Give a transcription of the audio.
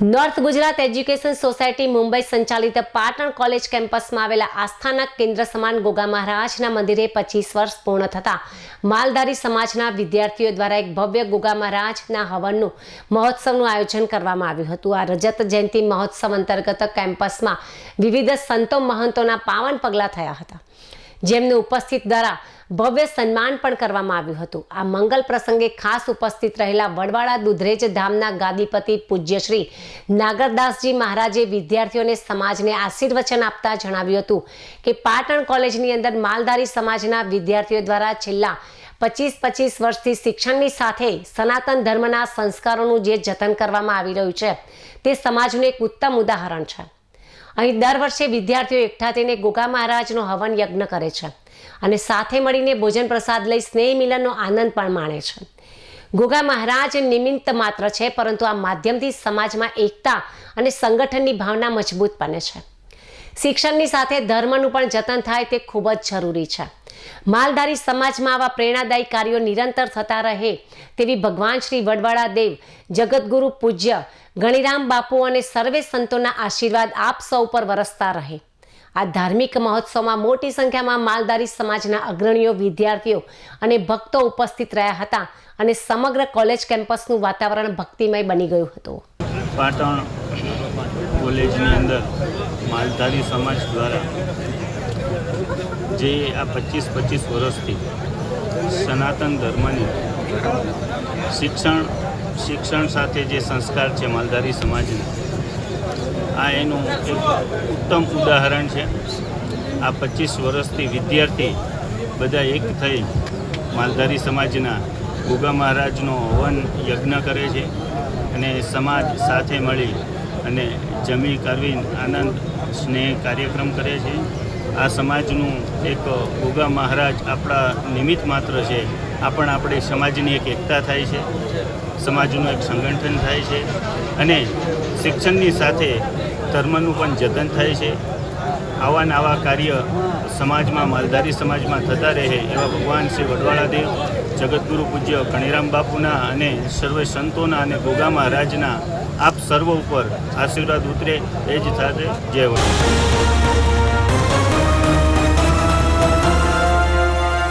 North Gujarat education society Mumbai સંચાલિત Patan college કેમ્પસમાં આવેલા આસ્થાના કેન્દ્ર સમાન ગોગા મહારાજના મંદિરે 25 વર્ષ પૂર્ણ થતા માલધારી સમાજના વિદ્યાર્થીઓ દ્વારા એક ભવ્ય ગોગા મહારાજના હવનનું મહોત્સવનું આયોજન કરવામાં આવ્યું હતું। આ રજત જયંતિ મહોત્સવ અંતર્ગત કેમ્પસમાં વિવિધ સંતો મહંતોના પાવન પગલા થયા હતા, જેમનું ઉપસ્થિત દ્વારા ભવ્ય સન્માન પણ કરવામાં આવ્યું હતું। આ મંગલ પ્રસંગે ખાસ ઉપસ્થિત રહેલા વડવાળા દુધરેજ ધામના ગાદીપતિ પૂજ્ય શ્રી નાગરદાસજી મહારાજે વિદ્યાર્થીઓને સમાજને આશીર્વચન આપતા જણાવ્યું હતું કે પાટણ કોલેજની અંદર માલધારી સમાજના વિદ્યાર્થીઓ દ્વારા છેલ્લા 25 વર્ષથી શિક્ષણની સાથે સનાતન ધર્મના સંસ્કારોનું જે જતન કરવામાં આવી રહ્યું છે તે સમાજનું એક ઉત્તમ ઉદાહરણ છે। અહીં દર વર્ષે વિદ્યાર્થીઓ એકઠા થઈને ગોગા મહારાજનો હવન યજ્ઞ કરે છે અને સાથે મળીને ભોજન પ્રસાદ લઈ સ્નેહ મિલનનો આનંદ પણ માણે છે। ગોગા મહારાજ નિમિત્ત માત્ર છે, પરંતુ આ માધ્યમથી સમાજમાં એકતા અને સંગઠનની ભાવના મજબૂત બને છે। શિક્ષણની સાથે ધર્મનું પણ જતન થાય તે ખૂબ જ જરૂરી છે। માલધારી સમાજમાં આવા પ્રેરણાદાયી કાર્યો નિરંતર થતા રહે તેવી ભગવાન શ્રી વડવાળા દેવ, જગતગુરુ પૂજ્ય ગણીરામ બાપુ અને સર્વે સંતોના આશીર્વાદ આપ સૌ પર વરસતા રહે। આ ધાર્મિક મહોત્સવમાં મોટી સંખ્યામાં માલધારી સમાજના અગ્રણીઓ, વિદ્યાર્થીઓ અને ભક્તો ઉપસ્થિત રહ્યા હતા અને સમગ્ર કોલેજ કેમ્પસનું વાતાવરણ ભક્તિમય બની ગયું હતું। પાટણ કોલેજની અંદર માલધારી સમાજ દ્વારા જે આ 25 વર્ષથી સનાતન ધર્મની શિક્ષણ સાથે જે સંસ્કાર છે માલધારી સમાજના, આ એનું એક ઉત્તમ ઉદાહરણ છે। આ 25 વર્ષથી વિદ્યાર્થી બધા એક થઈ માલધારી સમાજના ગોગા મહારાજનો હવન યજ્ઞ કરે છે અને સમાજ સાથે મળી અને જમી કરવી આનંદ સ્નેહ કાર્યક્રમ કરે છે। આ સમાજનું એક ગોગા મહારાજ આપણા નિમિત્ત માત્ર છે, આપણે સમાજની એક એકતા થાય છે, સમાજનું એક સંગઠન થાય છે અને શિક્ષણની સાથે ધર્મનું પણ જતન થાય છે। આવા કાર્ય સમાજમાં, માલધારી સમાજમાં થતા રહે એવા ભગવાન શ્રી વડવાળા દેવ, જગતગુરુ પૂજ્ય ગણીરામ બાપુના અને સર્વે સંતોના અને ગોગા મહારાજના આપ સર્વ ઉપર આશીર્વાદ ઉતરે એ જ સાથે જય વડવાળા।